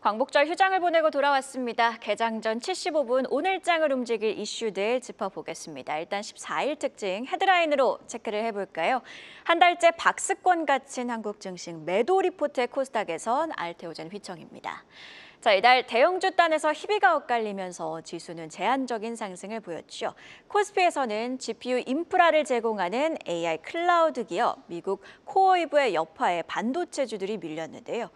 광복절 휴장을 보내고 돌아왔습니다. 개장 전 75분 오늘장을 움직일 이슈들 짚어보겠습니다. 일단 14일 특징 헤드라인으로 체크를 해볼까요? 한 달째 박스권 갇힌 한국 증시 매도 리포트의 코스닥에선 알테오젠 휘청입니다. 자, 이달 대형주 단에서 희비가 엇갈리면서 지수는 제한적인 상승을 보였죠. 코스피에서는 GPU 인프라를 제공하는 AI 클라우드 기업 미국 코어웨이브의 여파에 반도체주들이 밀렸는데요.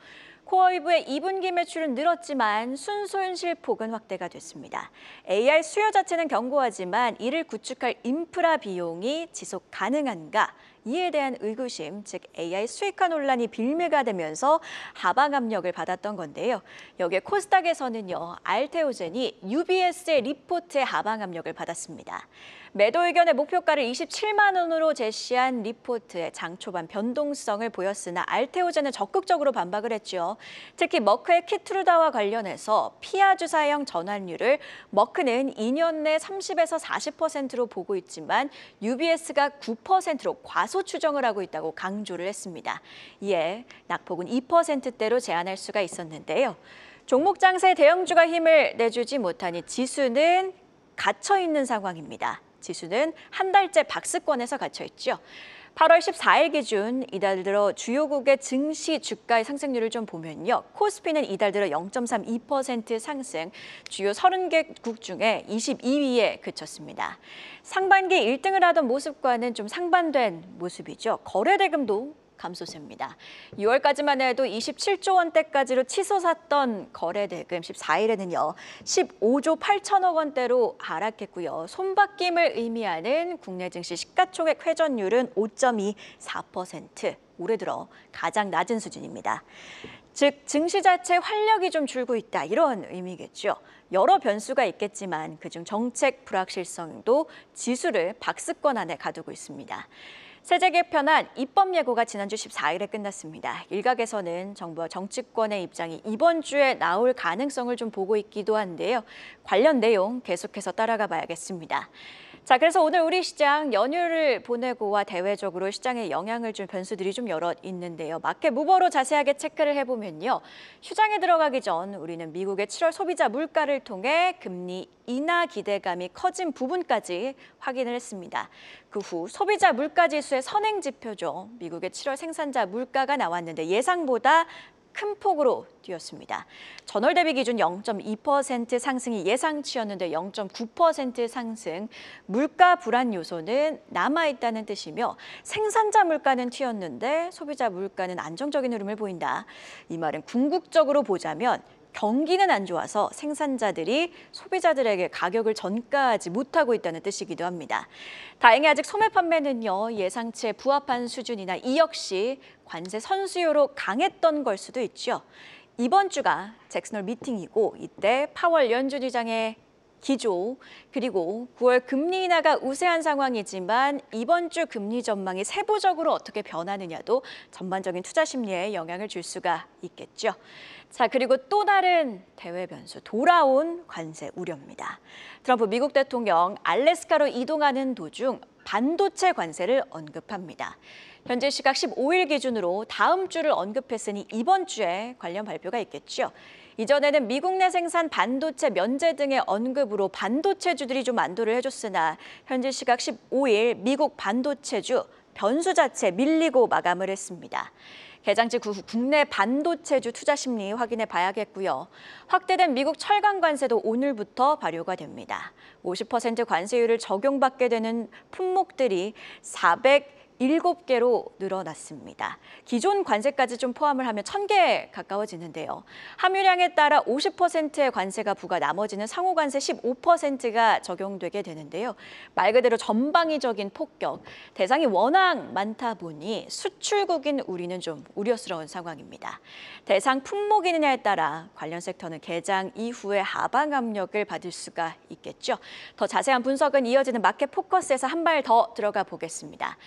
코어웨이브의 2분기 매출은 늘었지만 순손실폭은 확대가 됐습니다. AI 수요 자체는 견고하지만 이를 구축할 인프라 비용이 지속 가능한가? 이에 대한 의구심, 즉 AI 수익화 논란이 빌미가 되면서 하방 압력을 받았던 건데요. 여기에 코스닥에서는요, 알테오젠이 UBS의 리포트에 하방 압력을 받았습니다. 매도 의견의 목표가를 27만 원으로 제시한 리포트의 장 초반 변동성을 보였으나 알테오젠은 적극적으로 반박을 했죠. 특히 머크의 키트루다와 관련해서 피아 주사형 전환율을 머크는 2년 내 30에서 40%로 보고 있지만 UBS가 9%로 과소 추정을 하고 있다고 강조를 했습니다. 이에 낙폭은 2%대로 제한할 수가 있었는데요. 종목 장세에 대형주가 힘을 내주지 못하니 지수는 갇혀 있는 상황입니다. 지수는 한 달째 박스권에서 갇혀 있죠. 8월 14일 기준 이달 들어 주요국의 증시 주가의 상승률을 좀 보면요. 코스피는 이달 들어 0.32% 상승, 주요 30개국 중에 22위에 그쳤습니다. 상반기 1등을 하던 모습과는 좀 상반된 모습이죠. 거래대금도 감소세입니다. 6월까지만 해도 27조 원대까지로 치솟았던 거래대금 14일에는요. 15조 8천억 원대로 하락했고요. 손바뀜을 의미하는 국내 증시 시가총액 회전율은 5.24%, 올해 들어 가장 낮은 수준입니다. 즉 증시 자체 활력이 좀 줄고 있다 이런 의미겠죠. 여러 변수가 있겠지만 그중 정책 불확실성도 지수를 박스권 안에 가두고 있습니다. 세제 개편안 입법 예고가 지난주 14일에 끝났습니다. 일각에서는 정부와 정치권의 입장이 이번 주에 나올 가능성을 좀 보고 있기도 한데요. 관련 내용 계속해서 따라가 봐야겠습니다. 자, 그래서 오늘 우리 시장 연휴를 보내고와 대외적으로 시장에 영향을 준 변수들이 좀 여럿 있는데요. 마켓 무버로 자세하게 체크를 해보면요. 휴장에 들어가기 전 우리는 미국의 7월 소비자 물가를 통해 금리 인하 기대감이 커진 부분까지 확인을 했습니다. 그 후 소비자 물가 지수의 선행 지표죠. 미국의 7월 생산자 물가가 나왔는데 예상보다 큰 폭으로 뛰었습니다. 전월 대비 기준 0.2% 상승이 예상치였는데 0.9% 상승, 물가 불안 요소는 남아있다는 뜻이며 생산자 물가는 튀었는데 소비자 물가는 안정적인 흐름을 보인다. 이 말은 궁극적으로 보자면 경기는 안 좋아서 생산자들이 소비자들에게 가격을 전가하지 못하고 있다는 뜻이기도 합니다. 다행히 아직 소매 판매는요, 예상치에 부합한 수준이나 이 역시 관세 선수요로 강했던 걸 수도 있죠. 이번 주가 잭슨홀 미팅이고 이때 파월 연준 의장의 기조, 그리고 9월 금리 인하가 우세한 상황이지만 이번 주 금리 전망이 세부적으로 어떻게 변하느냐도 전반적인 투자 심리에 영향을 줄 수가 있겠죠. 자, 그리고 또 다른 대외 변수, 돌아온 관세 우려입니다. 트럼프 미국 대통령 알래스카로 이동하는 도중 반도체 관세를 언급합니다. 현재 시각 15일 기준으로 다음 주를 언급했으니 이번 주에 관련 발표가 있겠죠. 이전에는 미국 내 생산 반도체 면제 등의 언급으로 반도체주들이 좀 안도를 해줬으나 현재 시각 15일 미국 반도체주 변수 자체 밀리고 마감을 했습니다. 개장 직후 국내 반도체주 투자 심리 확인해 봐야겠고요. 확대된 미국 철강 관세도 오늘부터 발효가 됩니다. 50% 관세율을 적용받게 되는 품목들이 407개로 늘어났습니다. 기존 관세까지 좀 포함을 하면 1000개 가까워지는데요. 함유량에 따라 50%의 관세가 부과, 나머지는 상호 관세 15%가 적용되게 되는데요. 말 그대로 전방위적인 폭격, 대상이 워낙 많다 보니 수출국인 우리는 좀 우려스러운 상황입니다. 대상 품목이느냐에 따라 관련 섹터는 개장 이후에 하방 압력을 받을 수가 있겠죠. 더 자세한 분석은 이어지는 마켓 포커스에서 한 발 더 들어가 보겠습니다.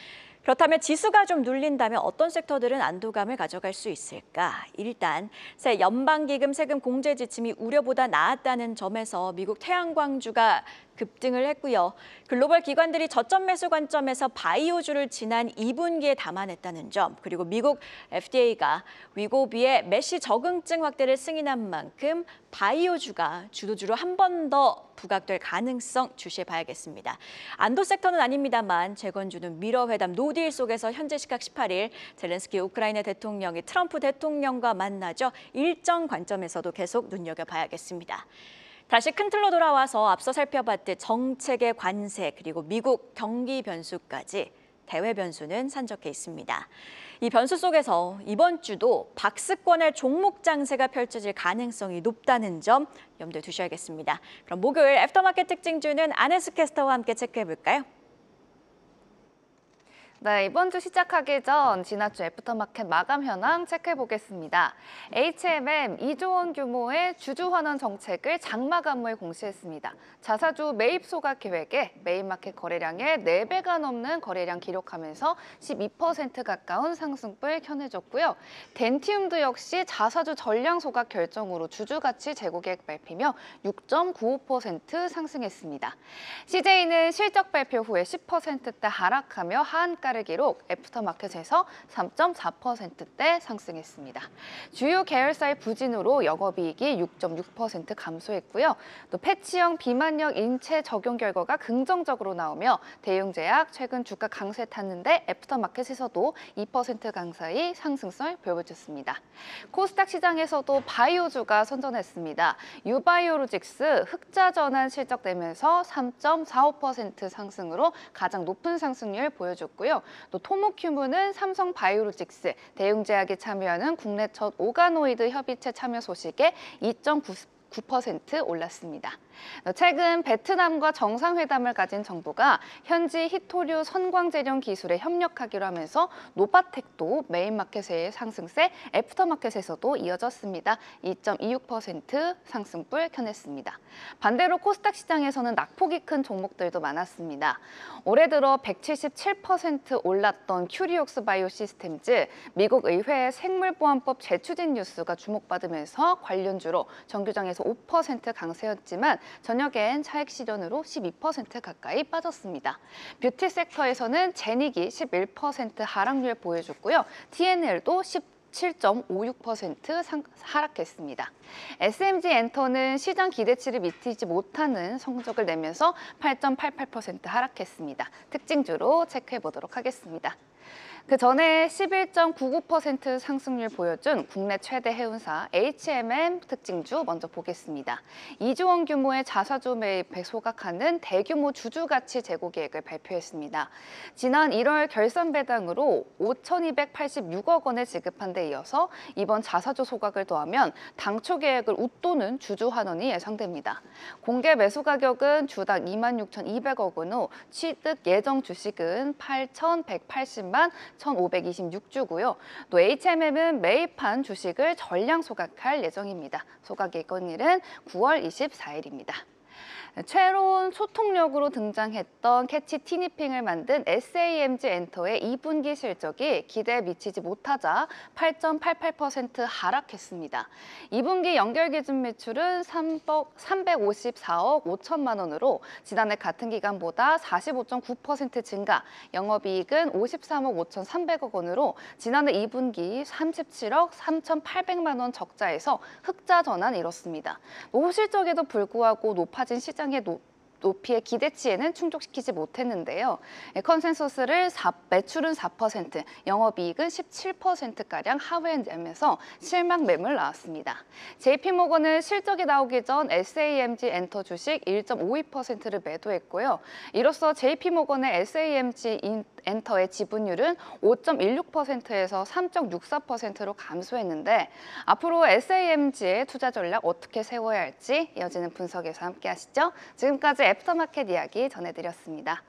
그렇다면 지수가 좀 눌린다면 어떤 섹터들은 안도감을 가져갈 수 있을까? 일단 새 연방기금 세금 공제 지침이 우려보다 나았다는 점에서 미국 태양광주가 급등을 했고요. 글로벌 기관들이 저점 매수 관점에서 바이오주를 지난 2분기에 담아냈다는 점, 그리고 미국 FDA가 위고비의 메시 적응증 확대를 승인한 만큼 바이오주가 주도주로 한 번 더 부각될 가능성 주시해 봐야겠습니다. 안도 섹터는 아닙니다만 재건주는 미러 회담 노딜 속에서 현재 시각 18일 젤렌스키 우크라이나 대통령이 트럼프 대통령과 만나죠. 일정 관점에서도 계속 눈여겨봐야겠습니다. 다시 큰 틀로 돌아와서 앞서 살펴봤듯 정책의 관세 그리고 미국 경기 변수까지 대외 변수는 산적해 있습니다. 이 변수 속에서 이번 주도 박스권의 종목 장세가 펼쳐질 가능성이 높다는 점 염두에 두셔야겠습니다. 그럼 목요일 애프터마켓 특징주는 안혜수 캐스터와 함께 체크해 볼까요? 네, 이번 주 시작하기 전 지난주 애프터마켓 마감 현황 체크해 보겠습니다. HMM 2조 원 규모의 주주 환원 정책을 장마감후에 공시했습니다. 자사주 매입 소각 계획에 메인마켓 거래량의 4배가 넘는 거래량 기록하면서 12% 가까운 상승폭을 켜내줬고요. 덴티움도 역시 자사주 전량 소각 결정으로 주주 가치 재고 계획 발표며 6.95% 상승했습니다. CJ는 실적 발표 후에 10%대 하락하며 하한가를 기록, 애프터마켓에서 3.4%대 상승했습니다. 주요 계열사의 부진으로 영업이익이 6.6% 감소했고요. 또 패치형 비만력 인체 적용 결과가 긍정적으로 나오며 대웅제약 최근 주가 강세 탔는데 애프터마켓에서도 2% 강사의 상승설 보여줬습니다. 코스닥 시장에서도 바이오주가 선전했습니다. 유바이오로직스 흑자 전환 실적 내면서 3.45% 상승으로 가장 높은 상승률 보여줬고요. 또 토모큐브는 삼성바이오로직스, 대웅제약이 참여하는 국내 첫 오가노이드 협의체 참여 소식에 2.9% 올랐습니다. 최근 베트남과 정상회담을 가진 정부가 현지 히토류 선광재련 기술에 협력하기로 하면서 노바텍도 메인마켓의 상승세, 애프터마켓에서도 이어졌습니다. 2.26% 상승불 켜냈습니다. 반대로 코스닥 시장에서는 낙폭이 큰 종목들도 많았습니다. 올해 들어 177% 올랐던 큐리옥스 바이오시스템즈, 미국 의회의 생물보안법 재추진 뉴스가 주목받으면서 관련주로 정규장에서 5% 강세였지만 저녁엔 차익 실현으로 12% 가까이 빠졌습니다. 뷰티 섹터에서는 제닉이 11% 하락률 보여줬고요. TNL도 7.56% 하락했습니다. SMG 엔터는 시장 기대치를 미치지 못하는 성적을 내면서 8.88% 하락했습니다. 특징주로 체크해 보도록 하겠습니다. 그 전에 11.99% 상승률 보여준 국내 최대 해운사 HMM 특징주 먼저 보겠습니다. 2조 원 규모의 자사주 매입에 소각하는 대규모 주주가치 재고 계획을 발표했습니다. 지난 1월 결산 배당으로 5,286억 원을 지급한 데 이어서 이번 자사주 소각을 더하면 당초 계획을 웃도는 주주 환원이 예상됩니다. 공개 매수 가격은 주당 26,200억 원으로 취득 예정 주식은 8,180만 1,526주고요. 또 HMM은 매입한 주식을 전량 소각할 예정입니다. 소각 예정일은 9월 24일입니다. 새로운 소통력으로 등장했던 캐치 티니핑을 만든 SAMG 엔터의 2분기 실적이 기대에 미치지 못하자 8.88% 하락했습니다. 2분기 연결 기준 매출은 354억 5천만 원으로 지난해 같은 기간보다 45.9% 증가, 영업이익은 53억 5,300억 원으로 지난해 2분기 37억 3,800만 원 적자에서 흑자 전환 이뤘습니다. 호실적에도 불구하고 높아진 시장의 높이의 기대치에는 충족시키지 못했는데요. 컨센서스를 매출은 4%, 영업이익은 17%가량 하회에 내면서 실망 매물 나왔습니다. JP모건은 실적이 나오기 전 SAMG 엔터 주식 1.52%를 매도했고요. 이로써 JP모건의 SAMG 엔터의 지분율은 5.16%에서 3.64%로 감소했는데 앞으로 SAMG의 투자 전략 어떻게 세워야 할지 이어지는 분석에서 함께 하시죠. 지금까지 애프터마켓 이야기 전해드렸습니다.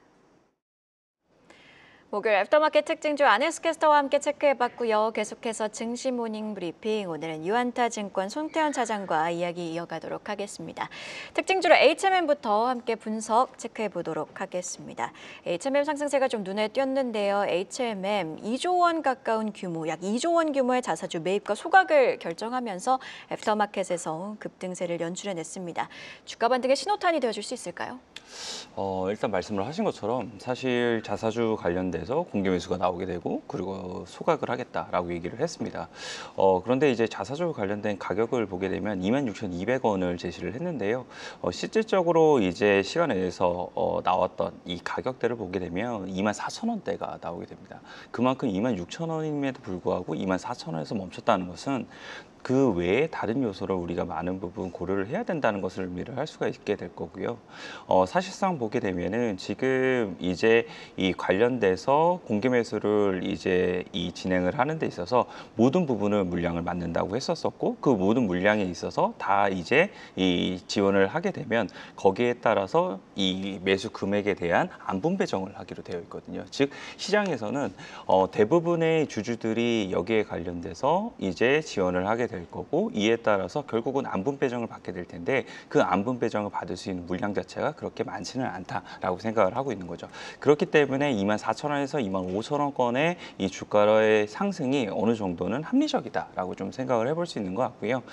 목요일 애프터마켓 특징주 안혜수 캐스터와 함께 체크해봤고요. 계속해서 증시 모닝 브리핑, 오늘은 유안타증권 손태현 차장과 이야기 이어가도록 하겠습니다. 특징주로 HMM부터 함께 분석 체크해보도록 하겠습니다. HMM 상승세가 좀 눈에 띄었는데요. HMM 2조 원 가까운 규모, 약 2조 원 규모의 자사주 매입과 소각을 결정하면서 애프터마켓에서 급등세를 연출해냈습니다. 주가 반등의 신호탄이 되어줄 수 있을까요? 일단 말씀을 하신 것처럼 사실 자사주 관련돼서 공개 매수가 나오게 되고 그리고 소각을 하겠다라고 얘기를 했습니다. 그런데 이제 자사주 관련된 가격을 보게 되면 26,200원을 제시를 했는데요. 실질적으로 이제 시간에 대해서 나왔던 이 가격대를 보게 되면 24,000원대가 나오게 됩니다. 그만큼 26,000원임에도 불구하고 24,000원에서 멈췄다는 것은 그 외에 다른 요소를 우리가 많은 부분 고려를 해야 된다는 것을 의미를 할 수가 있게 될 거고요. 사실상 보게 되면은 지금 이제 이 관련돼서 공개 매수를 이제 이 진행을 하는 데 있어서 모든 부분을 물량을 맞는다고 했었었고 그 모든 물량에 있어서 다 이제 이 지원을 하게 되면 거기에 따라서 이 매수 금액에 대한 안분 배정을 하기로 되어 있거든요. 즉 시장에서는 대부분의 주주들이 여기에 관련돼서 이제 지원을 하게 될 거고 이에 따라서 결국은 안분 배정을 받게 될 텐데 그 안분 배정을 받을 수 있는 물량 자체가 그렇게 많지는 않다라고 생각을 하고 있는 거죠. 그렇기 때문에 24,000원에서 25,000원권의 이 주가의 상승이 어느 정도는 합리적이다라고 좀 생각을 해볼 수 있는 것 같고요.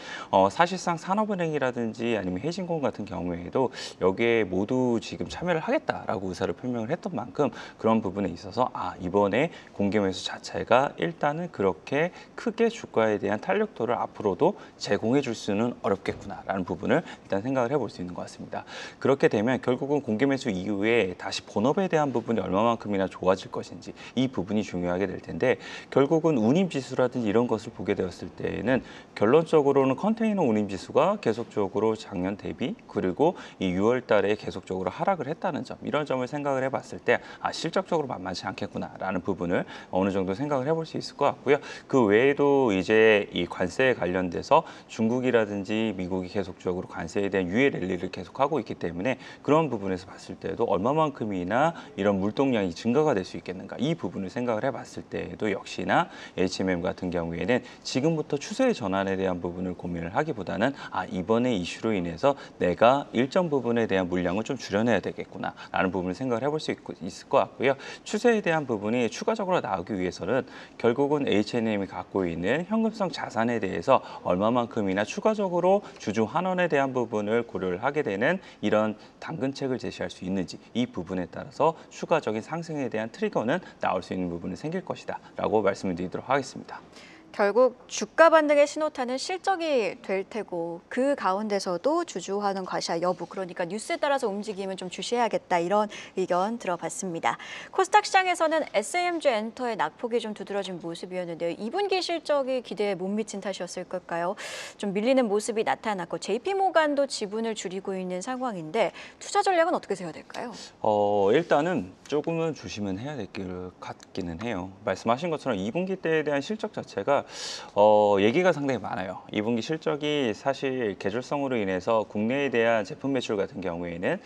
사실상 산업은행이라든지 아니면 해진공 같은 경우에도 여기에 모두 지금 참여를 하겠다라고 의사를 표명을 했던 만큼 그런 부분에 있어서 이번에 공개 매수 자체가 일단은 그렇게 크게 주가에 대한 탄력도를 앞으로도 제공해 줄 수는 어렵겠구나라는 부분을 일단 생각을 해볼 수 있는 것 같습니다. 그렇게 되면 결국은 공개 매수 이후에 다시 본업에 대한 부분이 얼마만큼이나 좋아질 것인지 이 부분이 중요하게 될 텐데 결국은 운임지수라든지 이런 것을 보게 되었을 때에는 결론적으로는 컨테이너 운임지수가 계속적으로 작년 대비 그리고 이 6월 달에 계속적으로 하락을 했다는 점 이런 점을 생각을 해봤을 때 실적적으로 만만치 않겠구나라는 부분을 어느 정도 생각을 해볼 수 있을 것 같고요. 그 외에도 이제 이 관세에 관련돼서 중국이라든지 미국이 계속적으로 관세에 대한 유예 랠리를 계속하고 있기 때문에 그런 부분에서 봤을 때도 얼마만큼이나 이런 물동량이 증가가 될 수 있겠는가 이 부분을 생각을 해봤을 때에도 역시나 HMM 같은 경우에는 지금부터 추세의 전환에 대한 부분을 고민을 하기보다는 이번에 이슈로 인해서 내가 일정 부분에 대한 물량을 좀 줄여내야 되겠구나라는 부분을 생각을 해볼 수 있을 것 같고요. 추세에 대한 부분이 추가적으로 나오기 위해서는 결국은 H&M이 갖고 있는 현금성 자산에 대해서 얼마만큼이나 추가적으로 주주 환원에 대한 부분을 고려를 하게 되는 이런 당근책을 제시할 수 있는지 이 부분에 따라서 추가적인 상승에 대한 트리거는 나올 수 있는 부분이 생길 것이다 라고 말씀을 드리도록 하겠습니다. 결국 주가 반등의 신호탄은 실적이 될 테고 그 가운데서도 주주 환원 과시화 여부 그러니까 뉴스에 따라서 움직임은 좀 주시해야겠다 이런 의견 들어봤습니다. 코스닥 시장에서는 SMG 엔터의 낙폭이 좀 두드러진 모습이었는데요. 2분기 실적이 기대에 못 미친 탓이었을 걸까요? 좀 밀리는 모습이 나타났고 JP모간도 지분을 줄이고 있는 상황인데 투자 전략은 어떻게 세워야 될까요? 일단은 조금은 조심은 해야 될 것 같기는 해요. 말씀하신 것처럼 2분기 때에 대한 실적 자체가 얘기가 상당히 많아요. 2분기 실적이 사실 계절성으로 인해서 국내에 대한 제품 매출 같은 경우에는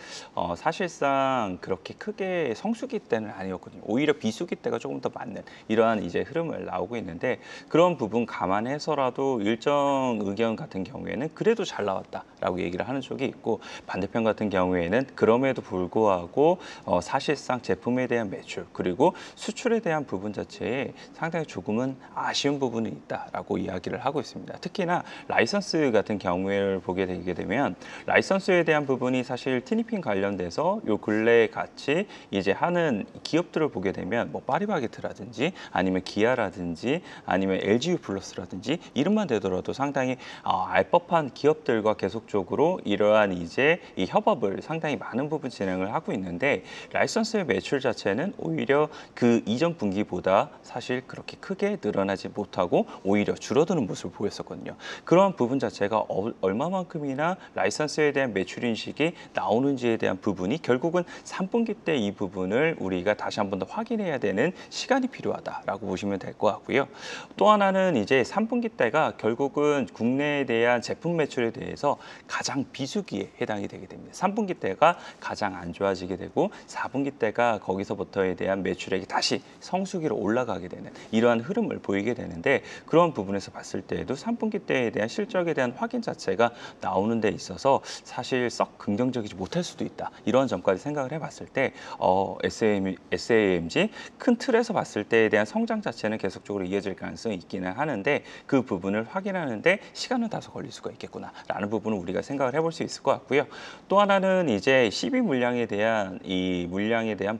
사실상 그렇게 크게 성수기 때는 아니었거든요. 오히려 비수기 때가 조금 더 맞는 이러한 이제 흐름을 나오고 있는데 그런 부분 감안해서라도 일정 의견 같은 경우에는 그래도 잘 나왔다라고 얘기를 하는 쪽이 있고 반대편 같은 경우에는 그럼에도 불구하고 사실상 제품에 대한 매출 그리고 수출에 대한 부분 자체에 상당히 조금은 아쉬운 부분이 있다라고 이야기를 하고 있습니다. 특히나 라이선스 같은 경우를 보게 되게 되면 라이선스에 대한 부분이 사실 티니핑 관련돼서 요 근래에 같이 이제 하는 기업들을 보게 되면 뭐 파리바게트라든지 아니면 기아라든지 아니면 LGU 플러스라든지 이름만 되더라도 상당히 알 법한 기업들과 계속적으로 이러한 이제 이 협업을 상당히 많은 부분 진행을 하고 있는데 라이선스의 매출 자체는 오히려 그 이전 분기보다 사실 그렇게 크게 늘어나지 못하고 되고 오히려 줄어드는 모습을 보였었거든요. 그런 부분 자체가 얼마만큼이나 라이선스에 대한 매출 인식이 나오는지에 대한 부분이 결국은 3분기 때 이 부분을 우리가 다시 한 번 더 확인해야 되는 시간이 필요하다라고 보시면 될 것 같고요. 또 하나는 이제 3분기 때가 결국은 국내에 대한 제품 매출에 대해서 가장 비수기에 해당이 되게 됩니다. 3분기 때가 가장 안 좋아지게 되고 4분기 때가 거기서부터에 대한 매출액이 다시 성수기로 올라가게 되는 이러한 흐름을 보이게 되는데, 그런 부분에서 봤을 때에도 3분기 때에 대한 실적에 대한 확인 자체가 나오는 데 있어서 사실 썩 긍정적이지 못할 수도 있다. 이런 점까지 생각을 해봤을 때 SAMG 큰 틀에서 봤을 때에 대한 성장 자체는 계속적으로 이어질 가능성이 있기는 하는데, 그 부분을 확인하는데 시간은 다소 걸릴 수가 있겠구나라는 부분을 우리가 생각을 해볼 수 있을 것 같고요. 또 하나는 이제 12 물량에 대한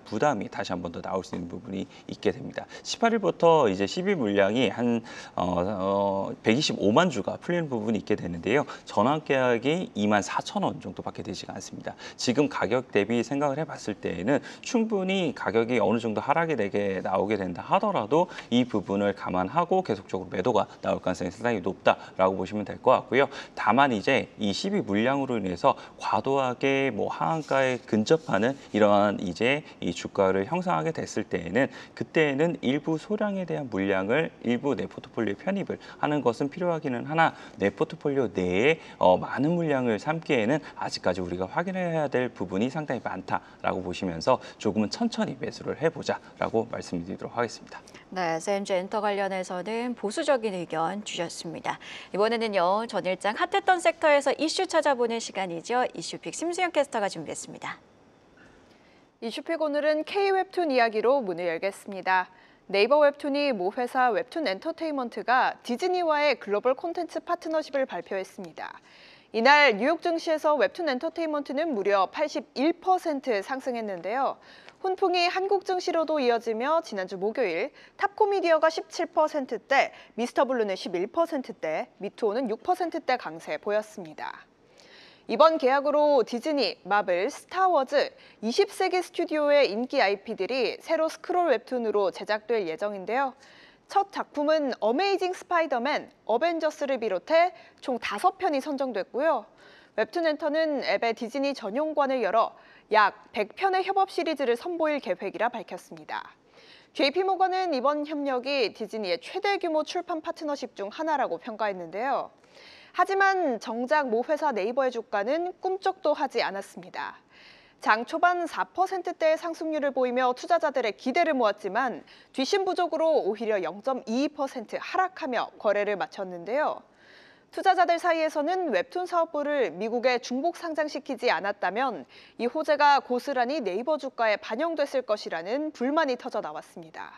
부담이 다시 한 번 더 나올 수 있는 부분이 있게 됩니다. 18일부터 이제 12 물량이 한 125만 주가 풀리는 부분이 있게 되는데요. 전환 계약이 24,000원 정도밖에 되지가 않습니다. 지금 가격 대비 생각을 해봤을 때에는 충분히 가격이 어느 정도 하락이 되게 나오게 된다 하더라도 이 부분을 감안하고 계속적으로 매도가 나올 가능성이 상당히 높다라고 보시면 될 것 같고요. 다만 이제 이 12 물량으로 인해서 과도하게 하한가에 근접하는 이러한 이제 이 주가를 형성하게 됐을 때에는, 그때에는 일부 소량에 대한 물량을 일부 내 포트폴리오에 편입을 하는 것은 필요하기는 하나, 내 포트폴리오 내에 많은 물량을 삼기에는 아직까지 우리가 확인해야 될 부분이 상당히 많다라고 보시면서 조금은 천천히 매수를 해보자라고 말씀드리도록 하겠습니다. 네, SMG 엔터 관련해서는 보수적인 의견 주셨습니다. 이번에는요, 전일장 핫했던 섹터에서 이슈 찾아보는 시간이죠. 이슈픽 심수영 캐스터가 준비했습니다. 이슈픽 오늘은 K-웹툰 이야기로 문을 열겠습니다. 네이버 웹툰이 모 회사 웹툰 엔터테인먼트가 디즈니와의 글로벌 콘텐츠 파트너십을 발표했습니다. 이날 뉴욕 증시에서 웹툰 엔터테인먼트는 무려 81% 상승했는데요. 훈풍이 한국 증시로도 이어지며 지난주 목요일 탑코미디어가 17%대, 미스터블루는 11%대, 미투오는 6%대 강세 보였습니다. 이번 계약으로 디즈니, 마블, 스타워즈, 20세기 스튜디오의 인기 IP들이 새로 스크롤 웹툰으로 제작될 예정인데요. 첫 작품은 어메이징 스파이더맨, 어벤져스를 비롯해 총 5편이 선정됐고요. 웹툰 엔터는 앱의 디즈니 전용관을 열어 약 100편의 협업 시리즈를 선보일 계획이라 밝혔습니다. JP모건은 이번 협력이 디즈니의 최대 규모 출판 파트너십 중 하나라고 평가했는데요. 하지만 정작 모 회사 네이버의 주가는 꿈쩍도 하지 않았습니다. 장 초반 4%대의 상승률을 보이며 투자자들의 기대를 모았지만 뒷심 부족으로 오히려 0.22% 하락하며 거래를 마쳤는데요. 투자자들 사이에서는 웹툰 사업부를 미국에 중복 상장시키지 않았다면 이 호재가 고스란히 네이버 주가에 반영됐을 것이라는 불만이 터져 나왔습니다.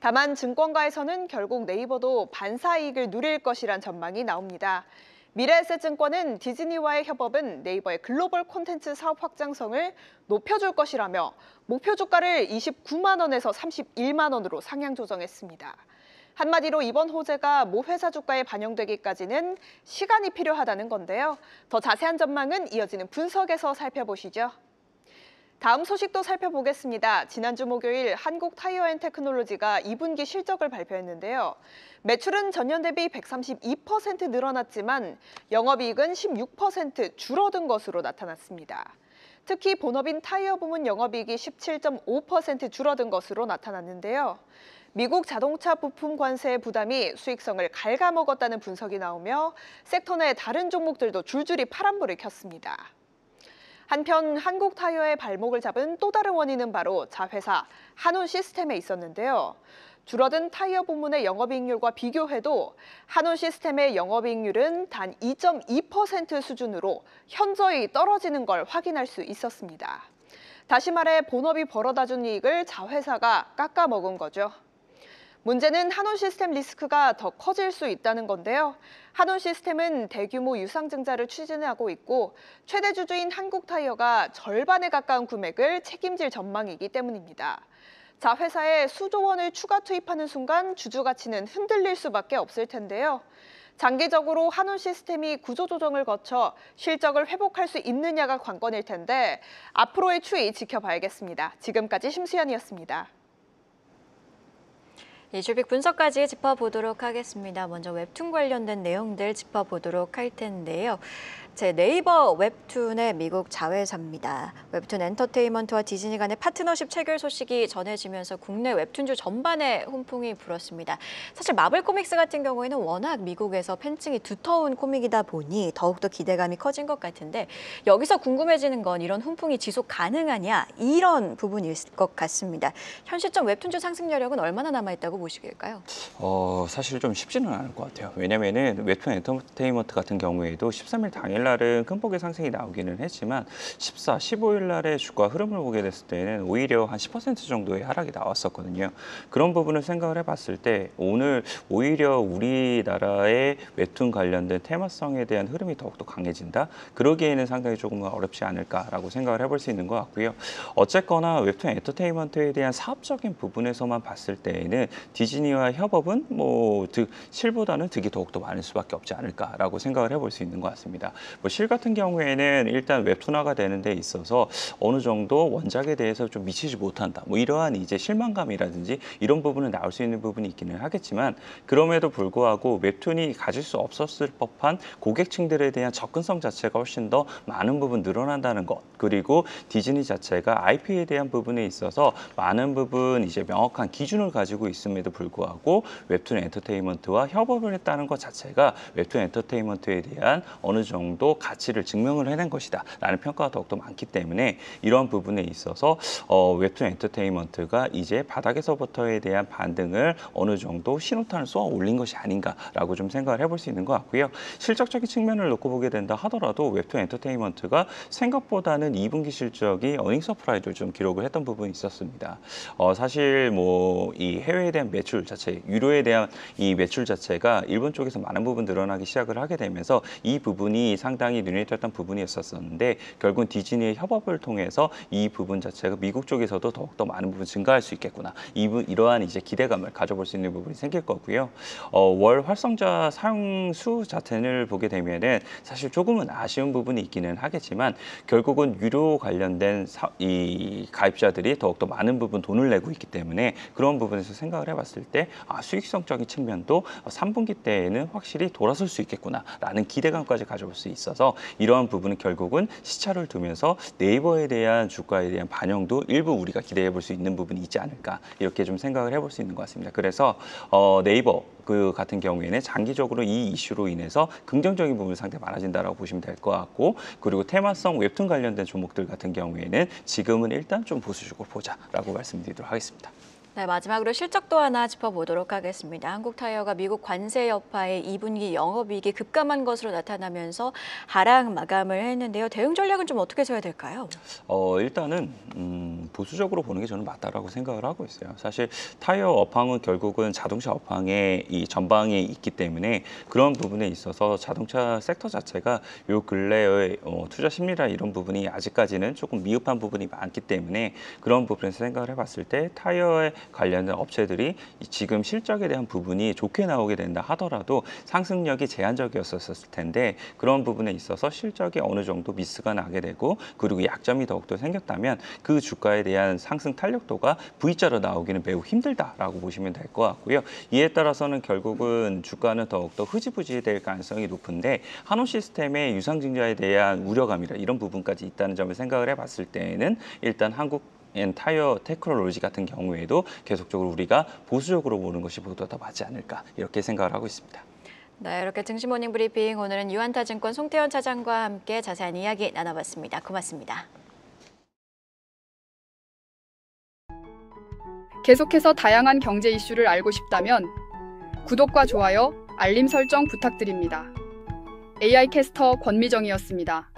다만 증권가에서는 결국 네이버도 반사이익을 누릴 것이란 전망이 나옵니다. 미래에셋증권은 디즈니와의 협업은 네이버의 글로벌 콘텐츠 사업 확장성을 높여줄 것이라며 목표 주가를 29만 원에서 31만 원으로 상향 조정했습니다. 한마디로 이번 호재가 모 회사 주가에 반영되기까지는 시간이 필요하다는 건데요. 더 자세한 전망은 이어지는 분석에서 살펴보시죠. 다음 소식도 살펴보겠습니다. 지난주 목요일 한국타이어앤테크놀로지가 2분기 실적을 발표했는데요. 매출은 전년 대비 132% 늘어났지만 영업이익은 16% 줄어든 것으로 나타났습니다. 특히 본업인 타이어 부문 영업이익이 17.5% 줄어든 것으로 나타났는데요. 미국 자동차 부품 관세의 부담이 수익성을 갉아먹었다는 분석이 나오며 섹터 내 다른 종목들도 줄줄이 파란불을 켰습니다. 한편 한국타이어의 발목을 잡은 또 다른 원인은 바로 자회사 한온시스템에 있었는데요. 줄어든 타이어 부문의 영업이익률과 비교해도 한온시스템의 영업이익률은 단 2.2% 수준으로 현저히 떨어지는 걸 확인할 수 있었습니다. 다시 말해 본업이 벌어다 준 이익을 자회사가 깎아먹은 거죠. 문제는 한온시스템 리스크가 더 커질 수 있다는 건데요. 한온시스템은 대규모 유상증자를 추진하고 있고 최대 주주인 한국타이어가 절반에 가까운 금액을 책임질 전망이기 때문입니다. 자회사에 수조 원을 추가 투입하는 순간 주주 가치는 흔들릴 수밖에 없을 텐데요. 장기적으로 한온시스템이 구조조정을 거쳐 실적을 회복할 수 있느냐가 관건일 텐데 앞으로의 추이 지켜봐야겠습니다. 지금까지 심수연이었습니다. 이슈빅 분석까지 짚어보도록 하겠습니다. 먼저 웹툰 관련된 내용들 짚어보도록 할 텐데요. 제 네이버 웹툰의 미국 자회사입니다. 웹툰 엔터테인먼트와 디즈니 간의 파트너십 체결 소식이 전해지면서 국내 웹툰주 전반에 훈풍이 불었습니다. 사실 마블 코믹스 같은 경우에는 워낙 미국에서 팬층이 두터운 코믹이다 보니 더욱더 기대감이 커진 것 같은데 여기서 궁금해지는 건 이런 훈풍이 지속 가능하냐 이런 부분일 것 같습니다. 현 시점 웹툰주 상승 여력은 얼마나 남아있다고 보시길까요? 사실 좀 쉽지는 않을 것 같아요. 왜냐면은 웹툰 엔터테인먼트 같은 경우에도 13일 당일날은 큰 폭의 상승이 나오기는 했지만 14, 15일 날의 주가 흐름을 보게 됐을 때는 오히려 한 10% 정도의 하락이 나왔었거든요. 그런 부분을 생각을 해봤을 때 오늘 오히려 우리나라의 웹툰 관련된 테마성에 대한 흐름이 더욱더 강해진다? 그러기에는 상당히 조금은 어렵지 않을까라고 생각을 해볼 수 있는 것 같고요. 어쨌거나 웹툰 엔터테인먼트에 대한 사업적인 부분에서만 봤을 때에는 디즈니와 협업은 실보다는 득이 더욱더 많을 수밖에 없지 않을까라고 생각을 해볼 수 있는 것 같습니다. 실 같은 경우에는 일단 웹툰화가 되는 데 있어서 어느 정도 원작에 대해서 좀 미치지 못한다. 이러한 이제 실망감이라든지 이런 부분은 나올 수 있는 부분이 있기는 하겠지만 그럼에도 불구하고 웹툰이 가질 수 없었을 법한 고객층들에 대한 접근성 자체가 훨씬 더 많은 부분 늘어난다는 것. 그리고 디즈니 자체가 IP에 대한 부분에 있어서 많은 부분 이제 명확한 기준을 가지고 있음에도 불구하고 웹툰 엔터테인먼트와 협업을 했다는 것 자체가 웹툰 엔터테인먼트에 대한 어느 정도 가치를 증명을 해낸 것이다 라는 평가가 더욱더 많기 때문에 이러한 부분에 있어서 웹툰 엔터테인먼트가 이제 바닥에서부터에 대한 반등을 어느 정도 신호탄을 쏘아 올린 것이 아닌가라고 좀 생각을 해볼 수 있는 것 같고요. 실적적인 측면을 놓고 보게 된다 하더라도 웹툰 엔터테인먼트가 생각보다는 2분기 실적이 어닝 서프라이즈를 좀 기록을 했던 부분이 있었습니다. 사실 이 해외에 대한 매출 자체, 유료에 대한 이 매출 자체가 일본 쪽에서 많은 부분 늘어나기 시작을 하게 되면서 이 부분이 상당히 눈에 띄었던 부분이었었는데 결국은 디즈니의 협업을 통해서 이 부분 자체가 미국 쪽에서도 더욱더 많은 부분 증가할 수 있겠구나. 이러한 이제 기대감을 가져볼 수 있는 부분이 생길 거고요. 월 활성자 사용수 자체를 보게 되면은 사실 조금은 아쉬운 부분이 있기는 하겠지만 결국은 유료 관련된 이 가입자들이 더욱더 많은 부분 돈을 내고 있기 때문에 그런 부분에서 생각을 해봤을 때 수익성적인 측면도 3분기 때에는 확실히 돌아설 수 있겠구나라는 기대감까지 가져볼 수 있어서 이러한 부분은 결국은 시차를 두면서 네이버에 대한 주가에 대한 반영도 일부 우리가 기대해 볼 수 있는 부분이 있지 않을까 이렇게 좀 생각을 해볼 수 있는 것 같습니다. 그래서 네이버 같은 경우에는 장기적으로 이 이슈로 인해서 긍정적인 부분이 상당히 많아진다라고 보시면 될 것 같고 그리고 테마성 웹툰 관련된 종목들 같은 경우에는 지금은 일단 좀 보수적으로 보자라고 말씀드리도록 하겠습니다. 네, 마지막으로 실적도 하나 짚어보도록 하겠습니다. 한국타이어가 미국 관세 여파에 2분기 영업이익이 급감한 것으로 나타나면서 하락 마감을 했는데요. 대응 전략은 좀 어떻게 서야 될까요? 일단은 보수적으로 보는 게 저는 맞다라고 생각을 하고 있어요. 사실 타이어 업황은 결국은 자동차 업황의 이 전방에 있기 때문에 그런 부분에 있어서 자동차 섹터 자체가 요 근래의 투자 심리나 이런 부분이 아직까지는 조금 미흡한 부분이 많기 때문에 그런 부분에서 생각을 해봤을 때 타이어에 관련된 업체들이 지금 실적에 대한 부분이 좋게 나오게 된다 하더라도 상승력이 제한적이었었을 텐데 그런 부분에 있어서 실적이 어느 정도 미스가 나게 되고 그리고 약점이 더욱더 생겼다면 그 주가에 대한 상승 탄력도가 V자로 나오기는 매우 힘들다라고 보시면 될 것 같고요. 이에 따라서는 결국은 주가는 더욱더 흐지부지 될 가능성이 높은데 한호 시스템의 유상증자에 대한 우려감이라 이런 부분까지 있다는 점을 생각을 해봤을 때에는 일단 한국 타이어 테크놀로지 같은 경우에도 계속적으로 우리가 보수적으로 보는 것이 보다 더 맞지 않을까 이렇게 생각을 하고 있습니다. 네, 이렇게 증시 모닝 브리핑 오늘은 유한타증권 송태현 차장과 함께 자세한 이야기 나눠봤습니다. 고맙습니다. 계속해서 다양한 경제 이슈를 알고 싶다면 구독과 좋아요, 알림 설정 부탁드립니다. AI 캐스터 권미정이었습니다.